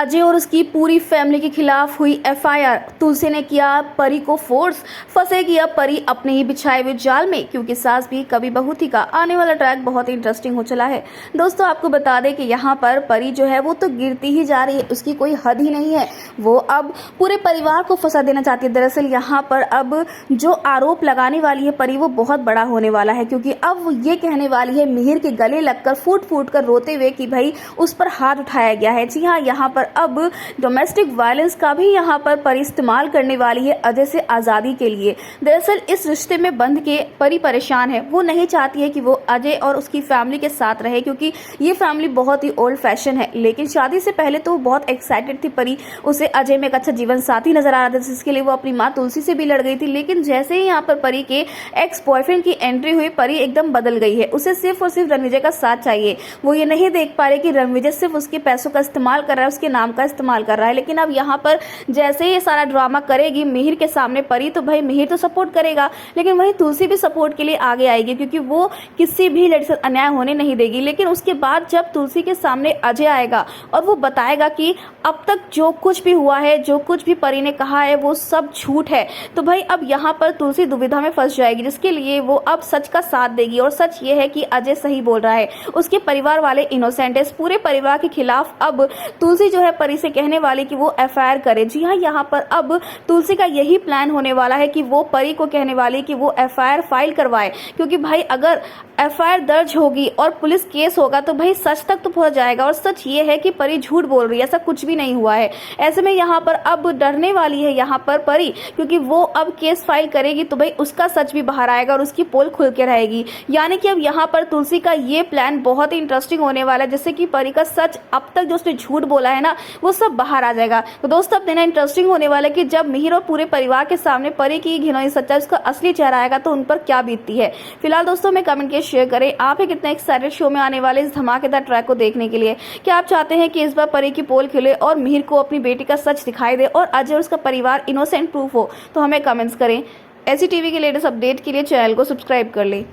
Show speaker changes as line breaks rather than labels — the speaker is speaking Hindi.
अजय और उसकी पूरी फैमिली के खिलाफ हुई एफआईआर। तुलसी ने किया परी को फोर्स, फंसेगी अब परी अपने ही बिछाए हुए जाल में, क्योंकि सास भी कभी बहू थी का आने वाला ट्रैक बहुत ही इंटरेस्टिंग हो चला है। दोस्तों आपको बता दें कि यहाँ पर परी जो है वो तो गिरती ही जा रही है, उसकी कोई हद ही नहीं है। वो अब पूरे परिवार को फंसा देना चाहती है। दरअसल यहाँ पर अब जो आरोप लगाने वाली है परी वो बहुत बड़ा होने वाला है, क्योंकि अब वो ये कहने वाली है मिहिर के गले लगकर फूट फूट कर रोते हुए कि भाई उस पर हाथ उठाया गया है। जी हाँ, यहाँ पर अब डोमेस्टिक वायलेंस का भी यहाँ पर परी इस्तेमाल करने वाली है अजय से आज़ादी के लिए। दरअसल इस रिश्ते में बंध के परी परेशान है। वो नहीं चाहती है कि वो अजय और उसकी फैमिली के साथ रहे, क्योंकि ये फैमिली बहुत ही ओल्ड फैशन है। लेकिन शादी से पहले तो वो बहुत एक्साइटेड थी परी, उसे अजय में एक अच्छा जीवन साथी नजर आ रहा था, जिसके लिए वो अपनी माँ तुलसी से भी लड़ गई थी। लेकिन जैसे ही यहाँ पर परी के एक्स बॉयफ्रेंड की एंट्री हुई, परी एकदम बदल गई है। उसे सिर्फ और सिर्फ रणविजय का साथ चाहिए। वो ये नहीं देख पा रहे कि रणविजय सिर्फ उसके पैसों का इस्तेमाल कर रहा है, उसके नाम का इस्तेमाल कर रहा है। लेकिन अब यहाँ पर जैसे ही ये सारा ड्रामा करेगी मिहिर के सामने परी, तो भाई मिहिर तो सपोर्ट करेगा, लेकिन वहीं तुलसी भी सपोर्ट के लिए आगे आएगी, क्योंकि वो किसी भी लड़की से अन्याय होने नहीं देगी। लेकिन उसके बाद जब तुलसी के सामने अजय आएगा और वो बताएगा कि अब तक जो कुछ भी हुआ है, जो कुछ भी परी ने कहा है, वो सब झूठ है, तो भाई अब यहाँ पर तुलसी दुविधा में फंस जाएगी, जिसके लिए वो अब सच का साथ देगी। और सच ये है कि अजय सही बोल रहा है, उसके परिवार वाले इनोसेंट है। इस पूरे परिवार के खिलाफ अब तुलसी जो है परी से कहने वाली कि वो एफआईआर करे। जी हाँ, यहाँ पर अब तुलसी का यही प्लान होने वाला है कि वो परी को कहने वाली कि वो एफआईआर फाइल करवाए, क्योंकि भाई अगर एफआईआर दर्ज होगी और पुलिस केस होगा तो भाई सच तक तो पहुंच जाएगा। और सच ये है कि परी झूठ बोल रही है, ऐसा कुछ भी नहीं हुआ है। ऐसे में यहाँ पर अब डरने वाली है यहाँ पर परी, क्योंकि वो अब केस फाइल करेगी तो भाई उसका सच भी बाहर आएगा और उसकी पोल खुल के रहेगी। यानी कि अब यहाँ पर तुलसी का ये प्लान बहुत ही इंटरेस्टिंग होने वाला है, जिससे कि परी का सच अब तक जो उसने झूठ बोला है ना, वो सब बाहर आ जाएगा। तो दोस्तों अब देना इंटरेस्टिंग होने वाला है कि जब मिहिर और पूरे परिवार के सामने परी की घिनौनी सच्चाई, उसका असली चेहरा आएगा, तो उन पर क्या बीतती है। फिलहाल दोस्तों में कमेंट के शेयर करें, आप ही कितना एक्साइटेड शो में आने वाले इस धमाकेदार ट्रैक को देखने के लिए। क्या आप चाहते हैं कि इस बार परी की पोल खिले और मिहिर को अपनी बेटी का सच दिखाई दे और अजय और उसका परिवार इनोसेंट प्रूफ हो? तो हमें कमेंट्स करें। ऐसी टीवी के लेटेस्ट अपडेट के लिए चैनल को सब्सक्राइब कर लें।